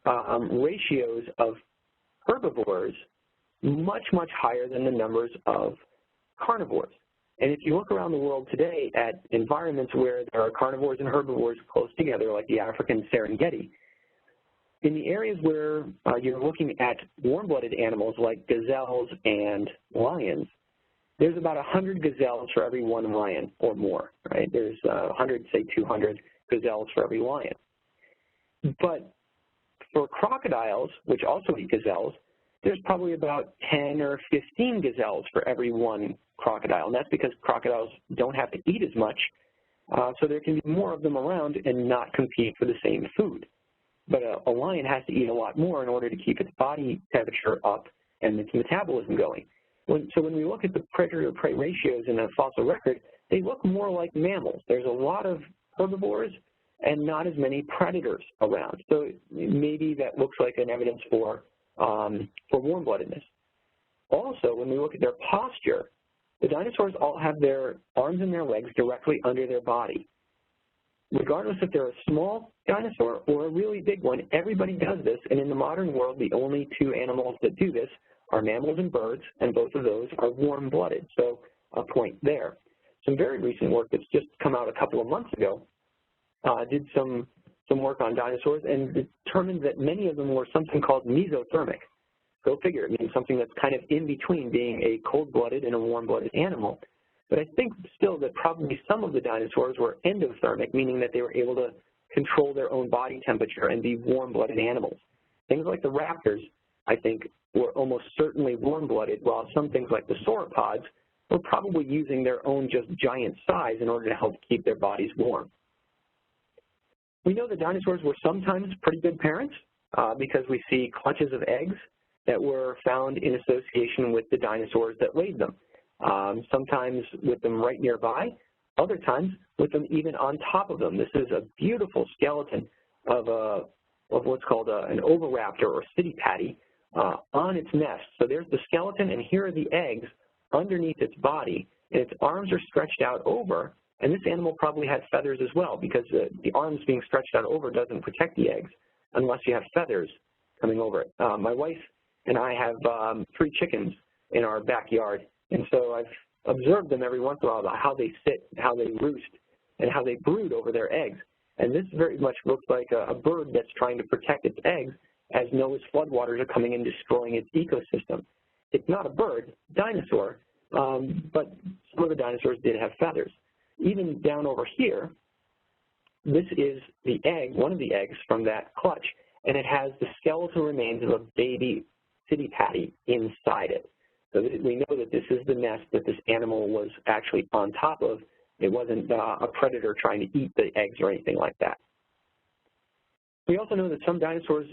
ratios of herbivores much, much higher than the numbers of carnivores. And if you look around the world today at environments where there are carnivores and herbivores close together, like the African Serengeti, in the areas where you're looking at warm-blooded animals like gazelles and lions, there's about 100 gazelles for every one lion or more, right? There's 100, say 200 gazelles for every lion. But for crocodiles, which also eat gazelles, there's probably about 10 or 15 gazelles for every one crocodile, and that's because crocodiles don't have to eat as much, so there can be more of them around and not compete for the same food. But a lion has to eat a lot more in order to keep its body temperature up and its metabolism going. So when we look at the predator-to-prey ratios in a fossil record, they look more like mammals. There's a lot of herbivores and not as many predators around. So maybe that looks like an evidence for warm-bloodedness. Also, when we look at their posture, the dinosaurs all have their arms and their legs directly under their body. Regardless if they're a small dinosaur or a really big one, everybody does this, and in the modern world, the only two animals that do this are mammals and birds, and both of those are warm-blooded, so a point there. Some very recent work that's just come out a couple of months ago did some work on dinosaurs and determined that many of them were something called mesothermic. Go figure, it means something that's kind of in between being a cold-blooded and a warm-blooded animal. But I think still that probably some of the dinosaurs were endothermic, meaning that they were able to control their own body temperature and be warm-blooded animals. Things like the raptors, I think, were almost certainly warm-blooded, while some things like the sauropods were probably using their own just giant size in order to help keep their bodies warm. We know that dinosaurs were sometimes pretty good parents because we see clutches of eggs that were found in association with the dinosaurs that laid them. Sometimes with them right nearby, other times with them even on top of them. This is a beautiful skeleton of what's called an oviraptor or city patty on its nest. So there's the skeleton, and here are the eggs underneath its body, and its arms are stretched out over, and this animal probably had feathers as well, because the arms being stretched out over doesn't protect the eggs unless you have feathers coming over it. My wife and I have 3 chickens in our backyard, and so I've observed them every once in a while about how they sit, how they roost, and how they brood over their eggs. And this very much looks like a bird that's trying to protect its eggs as Noah's floodwaters are coming and destroying its ecosystem. It's not a bird, dinosaur, but some of the dinosaurs did have feathers. Even down over here, this is the egg, one of the eggs from that clutch, and it has the skeletal remains of a baby city patty inside it. So we know that this is the nest that this animal was actually on top of. It wasn't a predator trying to eat the eggs or anything like that. We also know that some dinosaurs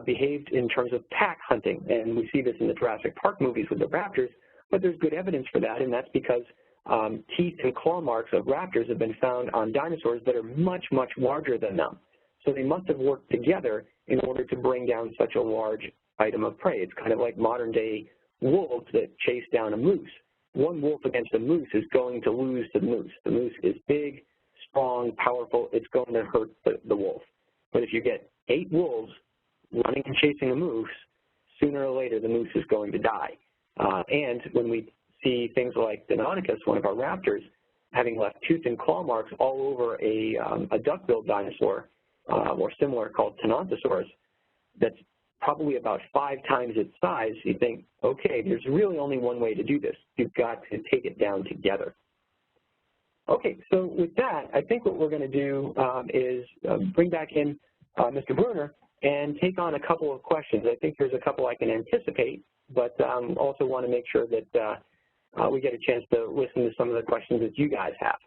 behaved in terms of pack hunting, and we see this in the Jurassic Park movies with the raptors, but there's good evidence for that, and that's because teeth and claw marks of raptors have been found on dinosaurs that are much, much larger than them. So they must have worked together in order to bring down such a large item of prey. It's kind of like modern-day wolves that chase down a moose. One wolf against a moose is going to lose to the moose. The moose is big, strong, powerful. It's going to hurt the wolf. But if you get 8 wolves running and chasing a moose, sooner or later the moose is going to die. And when we see things like Deinonychus, one of our raptors, having left tooth and claw marks all over a duck-billed dinosaur or similar called Tenontosaurus, that's probably about 5 times its size, you think, okay, there's really only one way to do this. You've got to take it down together. Okay, so with that, I think what we're going to do is bring back in Mr. Bruner and take on a couple of questions. I think there's a couple I can anticipate, but also want to make sure that we get a chance to listen to some of the questions that you guys have.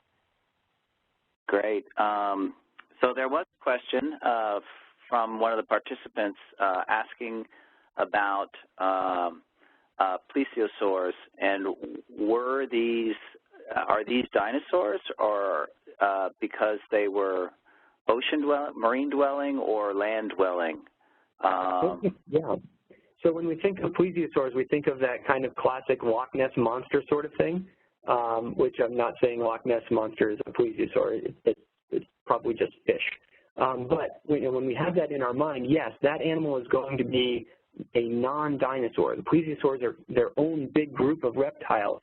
Great. So there was a question from one of the participants asking about plesiosaurs, and are these dinosaurs, or because they were marine dwelling or land dwelling? Yeah. So when we think of plesiosaurs, we think of that kind of classic Loch Ness monster sort of thing, which I'm not saying Loch Ness monster is a plesiosaur. It's probably just fish. But when we have that in our mind, yes, that animal is going to be a non-dinosaur. The plesiosaurs are their own big group of reptiles.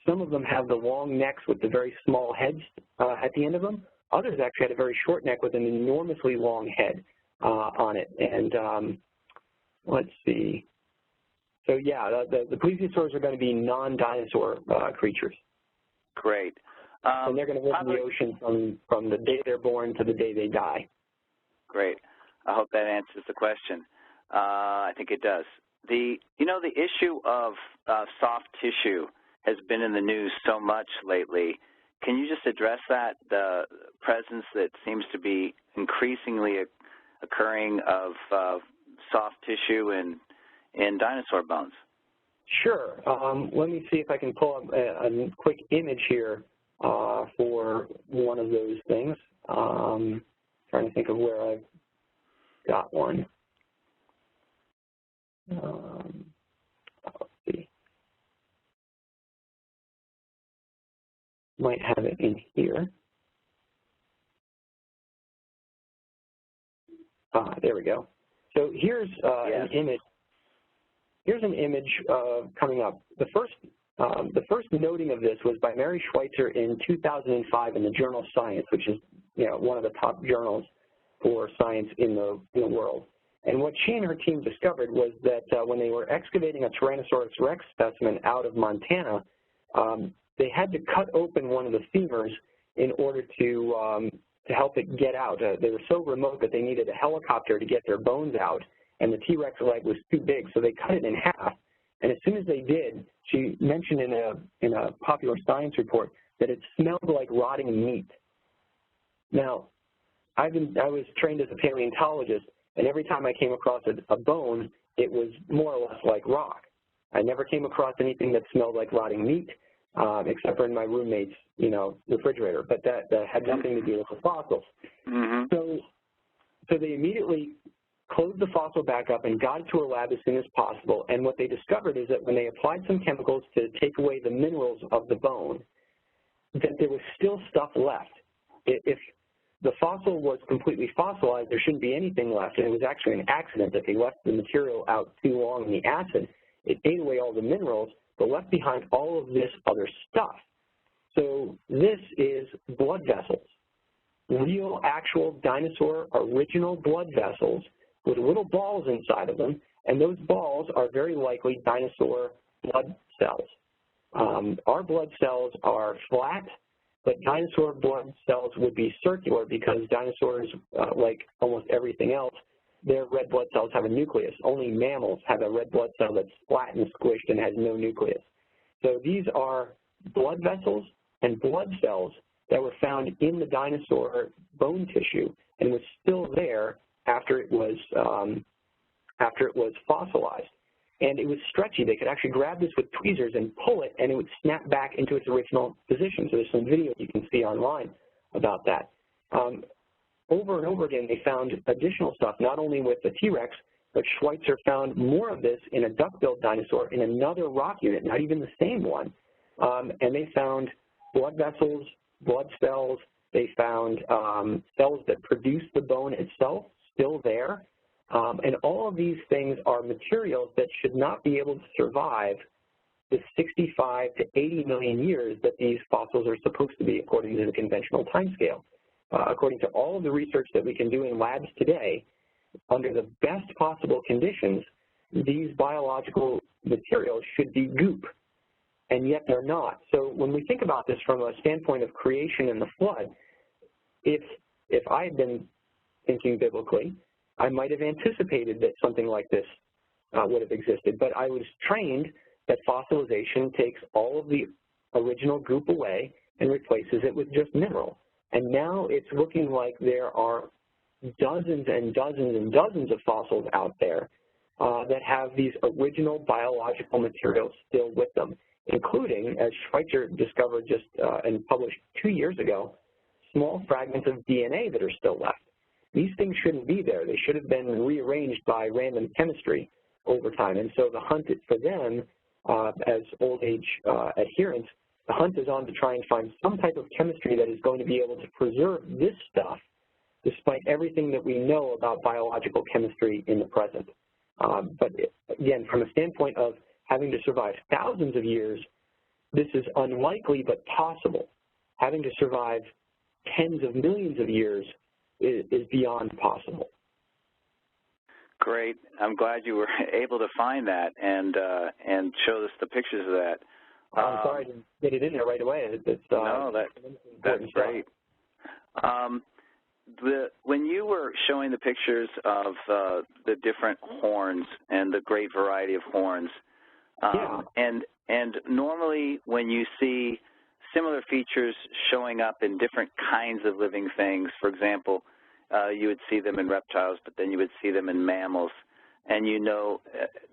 Some of them have the long necks with the very small heads at the end of them. Others actually had a very short neck with an enormously long head on it. And let's see. So yeah, the plesiosaurs are going to be non-dinosaur creatures. Great. And they're going to live in the ocean from the day they're born to the day they die. Great. I hope that answers the question. I think it does. The issue of soft tissue has been in the news so much lately. Can you just address that, the presence that seems to be increasingly occurring of soft tissue in dinosaur bones? Sure. Let me see if I can pull up a quick image here for one of those things. Trying to think of where I've got one. Let's see. Might have it in here. There we go. So here's an image. Here's an image coming up. The first noting of this was by Mary Schweitzer in 2005 in the journal Science, which is one of the top journals for science in the world. And what she and her team discovered was that when they were excavating a Tyrannosaurus rex specimen out of Montana, they had to cut open one of the femurs in order to help it get out. They were so remote that they needed a helicopter to get their bones out, and the T-Rex leg was too big, so they cut it in half. And as soon as they did, she mentioned in a popular science report that it smelled like rotting meat. Now, I was trained as a paleontologist, and every time I came across a bone, it was more or less like rock. I never came across anything that smelled like rotting meat, except for in my roommate's, refrigerator. But that had nothing to do with the fossils. Mm-hmm. So they immediately closed the fossil back up and got it to a lab as soon as possible. And what they discovered is that when they applied some chemicals to take away the minerals of the bone, that there was still stuff left. If the fossil was completely fossilized, there shouldn't be anything left, and it was actually an accident that they left the material out too long in the acid. It ate away all the minerals, but left behind all of this other stuff. So this is blood vessels, real, actual dinosaur original blood vessels with little balls inside of them, and those balls are very likely dinosaur blood cells. Our blood cells are flat, but dinosaur blood cells would be circular because dinosaurs, like almost everything else, their red blood cells have a nucleus. Only mammals have a red blood cell that's flat and squished and has no nucleus. So these are blood vessels and blood cells that were found in the dinosaur bone tissue and was still there after it was fossilized. And it was stretchy. They could actually grab this with tweezers and pull it, and it would snap back into its original position. So there's some videos you can see online about that. Over and over again, they found additional stuff, not only with the T-Rex, but Schweitzer found more of this in a duck-billed dinosaur in another rock unit, not even the same one. And they found blood vessels, blood cells. They found cells that produce the bone itself still there. And all of these things are materials that should not be able to survive the 65 to 80 million years that these fossils are supposed to be according to the conventional timescale. According to all of the research that we can do in labs today, under the best possible conditions, these biological materials should be goop, and yet they're not. So when we think about this from a standpoint of creation and the flood, if I had been thinking biblically, I might have anticipated that something like this would have existed, but I was trained that fossilization takes all of the original goop away and replaces it with just mineral. And now it's looking like there are dozens and dozens and dozens of fossils out there that have these original biological materials still with them, including, as Schweitzer discovered just and published 2 years ago, small fragments of DNA that are still left. these things shouldn't be there. They should have been rearranged by random chemistry over time. And so the hunt for them, as old age adherents, the hunt is on to try and find some type of chemistry that is going to be able to preserve this stuff despite everything that we know about biological chemistry in the present. But again, from a standpoint of having to survive thousands of years, this is unlikely but possible. Having to survive tens of millions of years is beyond possible. Great. I'm glad you were able to find that and show us the pictures of that. I'm sorry to get it in there right away. No, that's great. When you were showing the pictures of the different horns and the great variety of horns, and normally when you see similar features showing up in different kinds of living things, for example, you would see them in reptiles, but then you would see them in mammals, and you know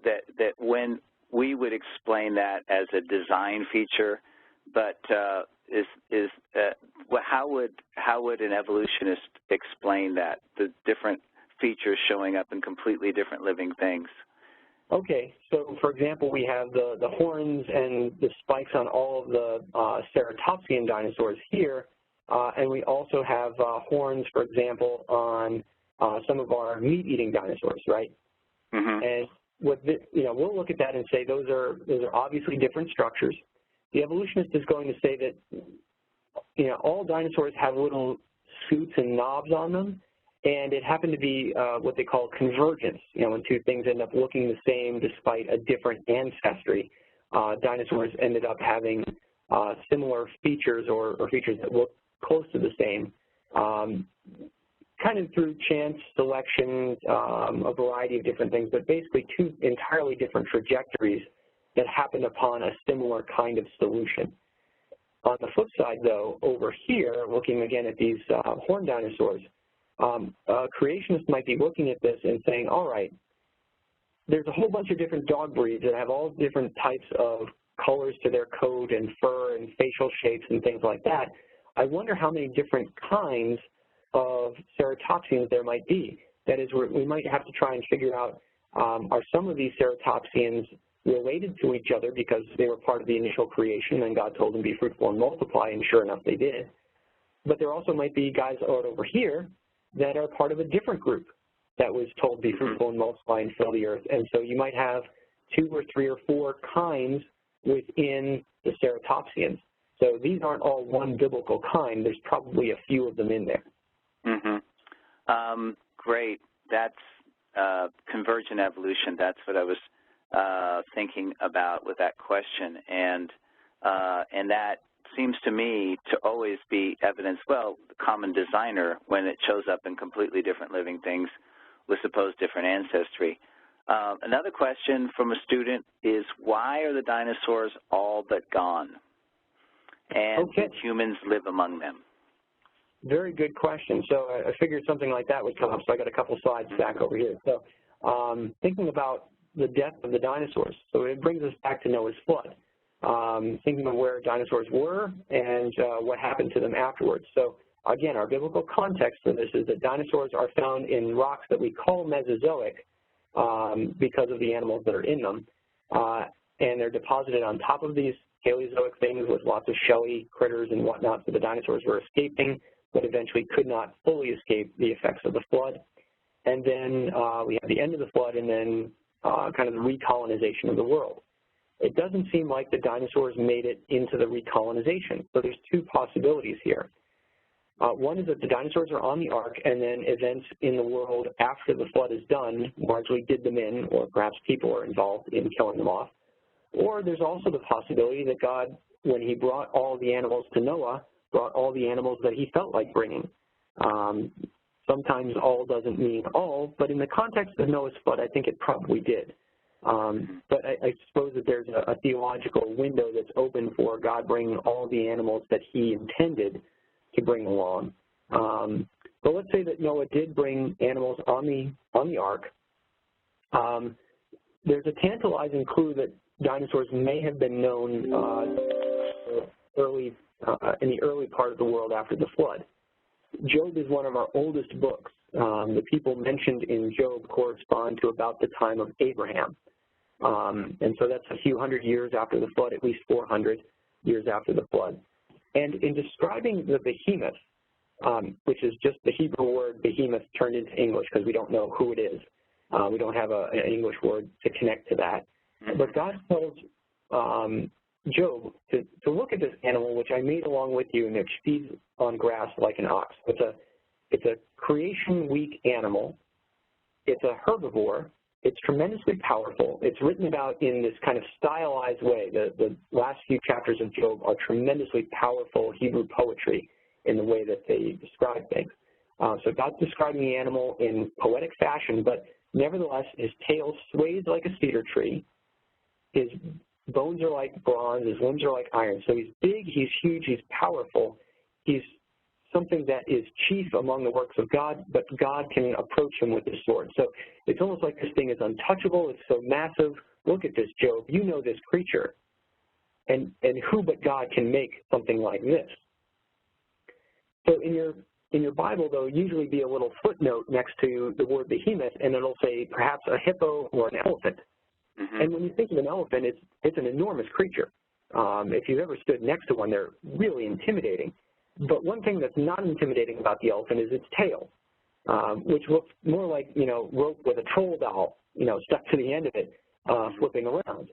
that when we would explain that as a design feature, but how would an evolutionist explain that, the different features showing up in completely different living things? Okay, so for example, we have the horns and the spikes on all of the ceratopsian dinosaurs here, and we also have horns, for example, on some of our meat-eating dinosaurs, right? Mm-hmm. And we'll look at that and say those are obviously different structures. The evolutionist is going to say that all dinosaurs have little scoots and knobs on them, and it happened to be what they call convergence. When two things end up looking the same despite a different ancestry, dinosaurs ended up having similar features or features that look close to the same, kind of through chance selection, a variety of different things, but basically two entirely different trajectories that happened upon a similar kind of solution. On the flip side, though, over here, looking again at these horned dinosaurs, creationists might be looking at this and saying, all right, there's a whole bunch of different dog breeds that have all different types of colors to their coat and fur and facial shapes and things like that. I wonder how many different kinds of ceratopsians there might be. That is, we might have to try and figure out, are some of these ceratopsians related to each other because they were part of the initial creation and God told them to be fruitful and multiply, and sure enough they did. But there also might be guys out over here that are part of a different group that was told to be fruitful and multiply and fill the earth. And so you might have 2 or 3 or 4 kinds within the ceratopsians. So these aren't all one biblical kind. There's probably a few of them in there. Mm-hmm. Great. That's convergent evolution. That's what I was thinking about with that question, and that seems to me to always be evidence, well, the common designer, when it shows up in completely different living things with supposed different ancestry. Another question from a student is, why are the dinosaurs all but gone? And did humans live among them? Very good question. So I figured something like that would come up, so I got a couple slides back over here. So thinking about the death of the dinosaurs. So it brings us back to Noah's flood, thinking of where dinosaurs were and what happened to them afterwards. So again, our biblical context for this is that dinosaurs are found in rocks that we call Mesozoic because of the animals that are in them, and they're deposited on top of these Paleozoic things with lots of shelly critters and whatnot, so the dinosaurs were escaping, but eventually could not fully escape the effects of the flood. And then we have the end of the flood and then kind of the recolonization of the world. It doesn't seem like the dinosaurs made it into the recolonization. So there's 2 possibilities here. One is that the dinosaurs are on the ark and then events in the world after the flood is done largely did them in, or perhaps people are involved in killing them off. Or there's also the possibility that God, when he brought all the animals to Noah, brought all the animals that he felt like bringing. Sometimes all doesn't mean all, but in the context of Noah's flood, I think it probably did. But I suppose that there's a theological window that's open for God bringing all the animals that he intended to bring along. But let's say that Noah did bring animals on the ark. There's a tantalizing clue that dinosaurs may have been known in the early part of the world after the flood. Job is one of our oldest books, the people mentioned in Job correspond to about the time of Abraham. And so that's a few hundred years after the flood, at least 400 years after the flood. And in describing the behemoth, which is just the Hebrew word behemoth turned into English because we don't know who it is. We don't have an English word to connect to that. But God tells Job to look at this animal, which I made along with you, and it feeds on grass like an ox. It's a creation-weak animal. It's a herbivore. It's tremendously powerful. It's written about in this kind of stylized way. The last few chapters of Job are tremendously powerful Hebrew poetry in the way that they describe things. So God's describing the animal in poetic fashion, but nevertheless, his tail sways like a cedar tree. His bones are like bronze. His limbs are like iron. So he's big, he's huge, he's powerful. He's something that is chief among the works of God, but God can approach him with his sword. So it's almost like this thing is untouchable. It's so massive. Look at this, Job. You know this creature. And who but God can make something like this? So in your Bible, there'll usually be a little footnote next to the word behemoth, and it'll say perhaps a hippo or an elephant. And when you think of an elephant, it's an enormous creature. If you've ever stood next to one, they're really intimidating. But one thing that's not intimidating about the elephant is its tail, which looks more like, rope with a troll doll, stuck to the end of it, flipping around.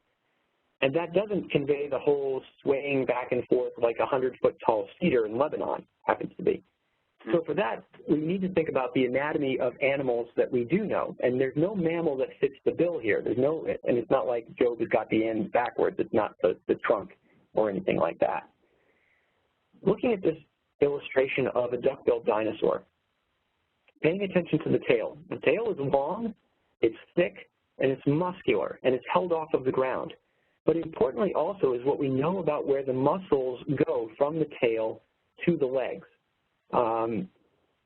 And that doesn't convey the whole swaying back and forth like a 100-foot tall cedar in Lebanon happens to be. So for that, we need to think about the anatomy of animals that we do know. And there's no mammal that fits the bill here. And it's not like Job has got the end backwards. It's not the trunk or anything like that. Looking at this illustration of a duck-billed dinosaur, paying attention to the tail. The tail is long, it's thick, and it's muscular, and it's held off of the ground. But importantly also is what we know about where the muscles go from the tail to the legs.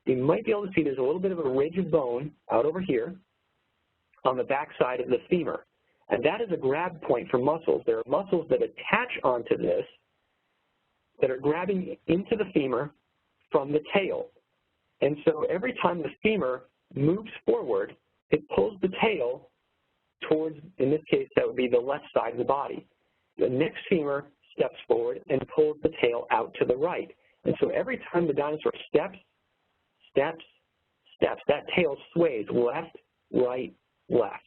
You might be able to see there's a little bit of a ridge of bone out over here on the back side of the femur. And that is a grab point for muscles. There are muscles that attach onto this that are grabbing into the femur from the tail. And so every time the femur moves forward, it pulls the tail towards, in this case, that would be the left side of the body. The next femur steps forward and pulls the tail out to the right. And so every time the dinosaur steps, that tail sways left, right, left.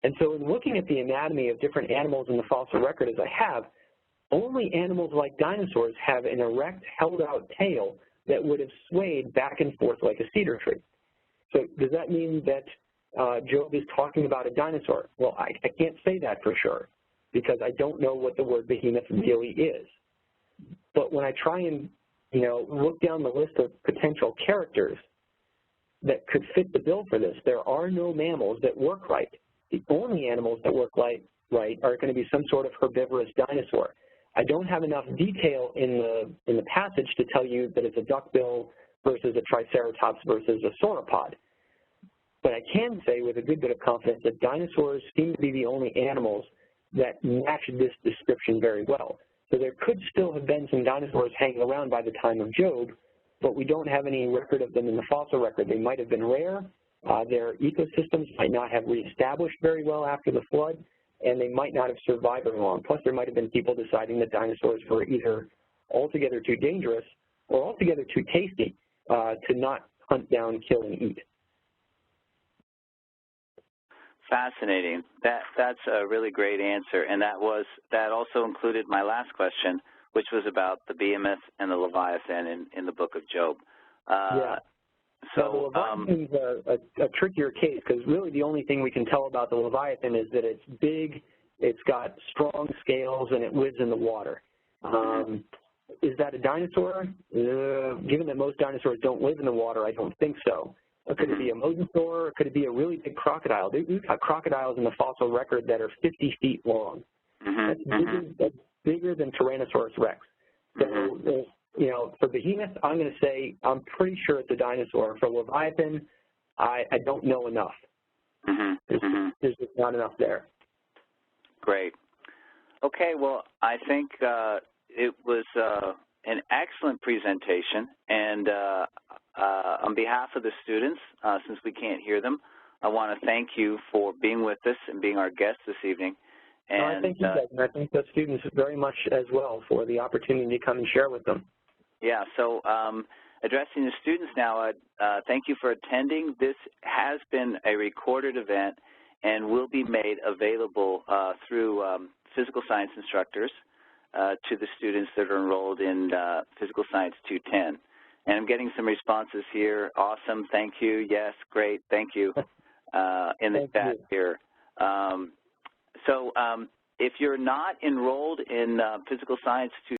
And so in looking at the anatomy of different animals in the fossil record as I have, only animals like dinosaurs have an erect, held-out tail that would have swayed back and forth like a cedar tree. So does that mean that Job is talking about a dinosaur? Well, I can't say that for sure because I don't know what the word behemoth really is. But when I try and, look down the list of potential characters that could fit the bill for this, there are no mammals that work right. The only animals that work right are going to be some sort of herbivorous dinosaur. I don't have enough detail in the passage to tell you that it's a duckbill versus a triceratops versus a sauropod. But I can say with a good bit of confidence that dinosaurs seem to be the only animals that match this description very well. So there could still have been some dinosaurs hanging around by the time of Job, but we don't have any record of them in the fossil record. They might have been rare. Their ecosystems might not have reestablished very well after the flood, and they might not have survived very long. Plus, there might have been people deciding that dinosaurs were either altogether too dangerous or altogether too tasty to not hunt down, kill, and eat. Fascinating. That's a really great answer, and that also included my last question, which was about the behemoth and the leviathan in the book of Job. Yeah. So the leviathan's a trickier case because really the only thing we can tell about the leviathan is that it's big, it's got strong scales, and it lives in the water. Is that a dinosaur? Given that most dinosaurs don't live in the water, I don't think so. Could it be a mosasaur, or could it be a really big crocodile? We've got crocodiles in the fossil record that are 50 feet long. That's bigger than Tyrannosaurus rex. So, for behemoth, I'm going to say I'm pretty sure it's a dinosaur. For leviathan, I don't know enough. There's just not enough there. Great. Okay, well, I think it was an excellent presentation, and on behalf of the students, since we can't hear them, I want to thank you for being with us and being our guest this evening. And I thank you guys, and I thank the students very much as well for the opportunity to come and share with them. Yeah, so addressing the students now, thank you for attending. This has been a recorded event and will be made available through physical science instructors to the students that are enrolled in Physical Science 210. And I'm getting some responses here. Awesome, thank you, yes, great, thank you, in the chat here. So if you're not enrolled in Physical Science 210,